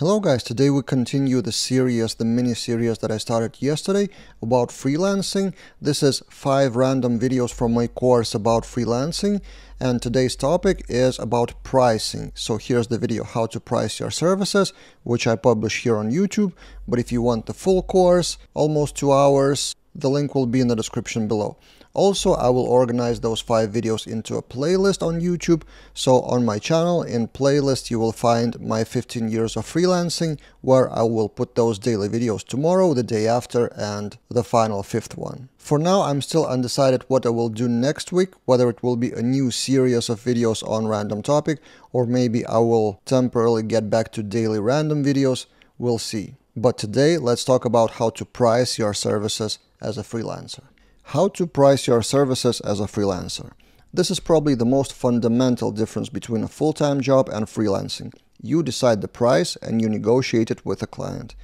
Hello guys, today we continue the mini-series that I started yesterday about freelancing. This is 5 random videos from my course about freelancing, and today's topic is about pricing. So here's the video how to price your services, which I publish here on YouTube, but if you want the full course, almost 2 hours, the link will be in the description below. Also, I will organize those 5 videos into a playlist on YouTube. So on my channel, in playlist, you will find my 15 years of freelancing, where I will put those daily videos tomorrow, the day after, and the final 5th one. For now, I'm still undecided what I will do next week, whether it will be a new series of videos on random topic, or maybe I will temporarily get back to daily random videos. We'll see. But today, let's talk about how to price your services as a freelancer. How to price your services as a freelancer. This is probably the most fundamental difference between a full-time job and freelancing. You decide the price and you negotiate it with a client.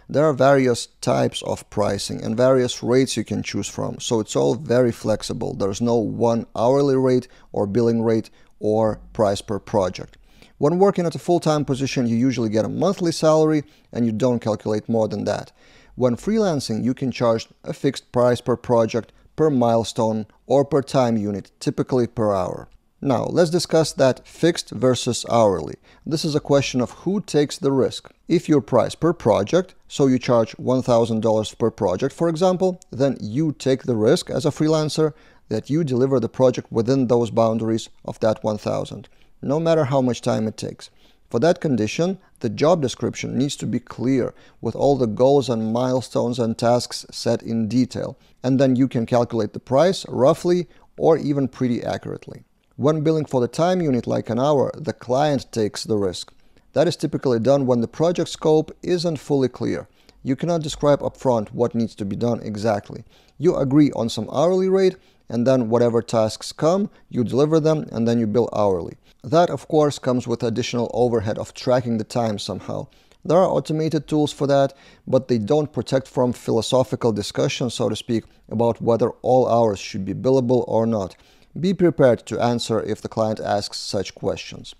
There are various types of pricing and various rates you can choose from, so it's all very flexible. There's no one hourly rate or billing rate or price per project. When working at a full-time position, you usually get a monthly salary and you don't calculate more than that. When freelancing, you can charge a fixed price per project, per milestone, or per time unit, typically per hour. Now, let's discuss that fixed versus hourly. This is a question of who takes the risk. If you price per project, so you charge $1,000 per project, for example, then you take the risk as a freelancer that you deliver the project within those boundaries of that $1,000, no matter how much time it takes. For that condition, the job description needs to be clear with all the goals and milestones and tasks set in detail, and then you can calculate the price roughly or even pretty accurately. When billing for the time unit like an hour, the client takes the risk. That is typically done when the project scope isn't fully clear. You cannot describe upfront what needs to be done exactly. You agree on some hourly rate, and then whatever tasks come, you deliver them and then you bill hourly. That, of course, comes with additional overhead of tracking the time somehow. There are automated tools for that, but they don't protect from philosophical discussion, so to speak, about whether all hours should be billable or not. Be prepared to answer if the client asks such questions.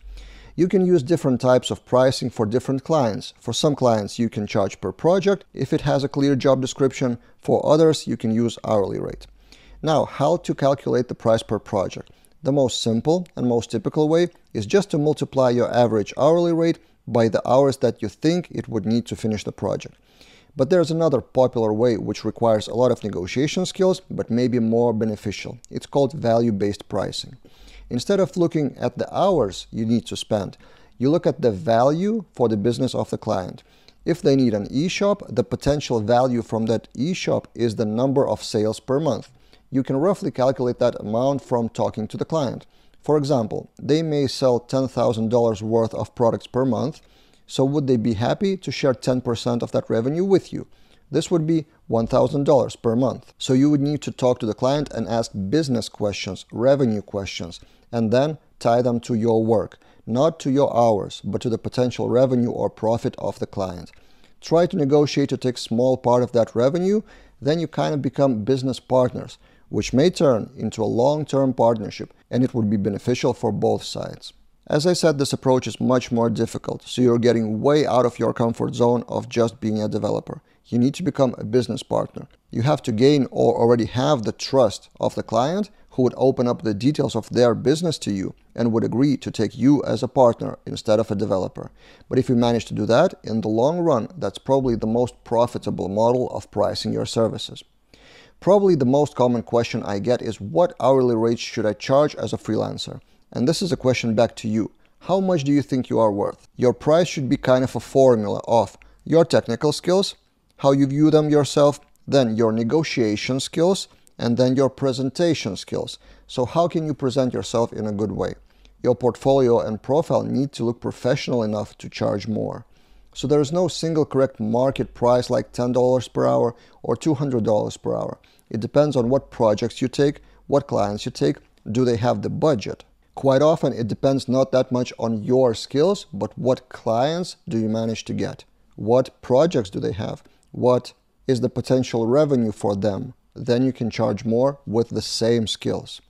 You can use different types of pricing for different clients. For some clients, you can charge per project if it has a clear job description. For others, you can use hourly rate. Now, how to calculate the price per project? The most simple and most typical way is just to multiply your average hourly rate by the hours that you think it would need to finish the project. But there's another popular way which requires a lot of negotiation skills, but maybe more beneficial. It's called value-based pricing. Instead of looking at the hours you need to spend, you look at the value for the business of the client. If they need an e-shop, the potential value from that e-shop is the number of sales per month. You can roughly calculate that amount from talking to the client. For example, they may sell $10,000 worth of products per month, so would they be happy to share 10% of that revenue with you? This would be $1,000 per month. So you would need to talk to the client and ask business questions, revenue questions, and then tie them to your work, not to your hours, but to the potential revenue or profit of the client. Try to negotiate to take a small part of that revenue, then you kind of become business partners, which may turn into a long-term partnership, and it would be beneficial for both sides. As I said, this approach is much more difficult, so you're getting way out of your comfort zone of just being a developer. You need to become a business partner. You have to gain or already have the trust of the client who would open up the details of their business to you and would agree to take you as a partner instead of a developer. But if you manage to do that, in the long run, that's probably the most profitable model of pricing your services. Probably the most common question I get is what hourly rate should I charge as a freelancer? And this is a question back to you. How much do you think you are worth? Your price should be kind of a formula of your technical skills, how you view them yourself, then your negotiation skills, and then your presentation skills. So how can you present yourself in a good way? Your portfolio and profile need to look professional enough to charge more. So there is no single correct market price like $10 per hour or $200 per hour. It depends on what projects you take, what clients you take, do they have the budget. Quite often it depends not that much on your skills, but what clients do you manage to get? What projects do they have? What is the potential revenue for them? Then you can charge more with the same skills.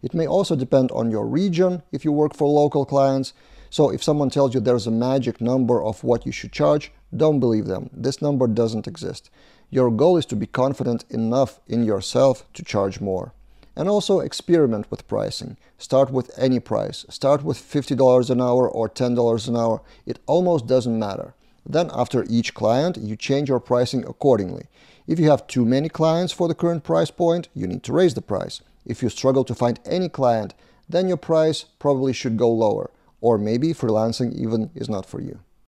It may also depend on your region if you work for local clients. So if someone tells you there's a magic number of what you should charge, don't believe them. This number doesn't exist. Your goal is to be confident enough in yourself to charge more. And also experiment with pricing. Start with any price. Start with $50 an hour or $10 an hour. It almost doesn't matter. Then after each client, you change your pricing accordingly. If you have too many clients for the current price point, you need to raise the price. If you struggle to find any client, then your price probably should go lower. Or maybe freelancing even is not for you.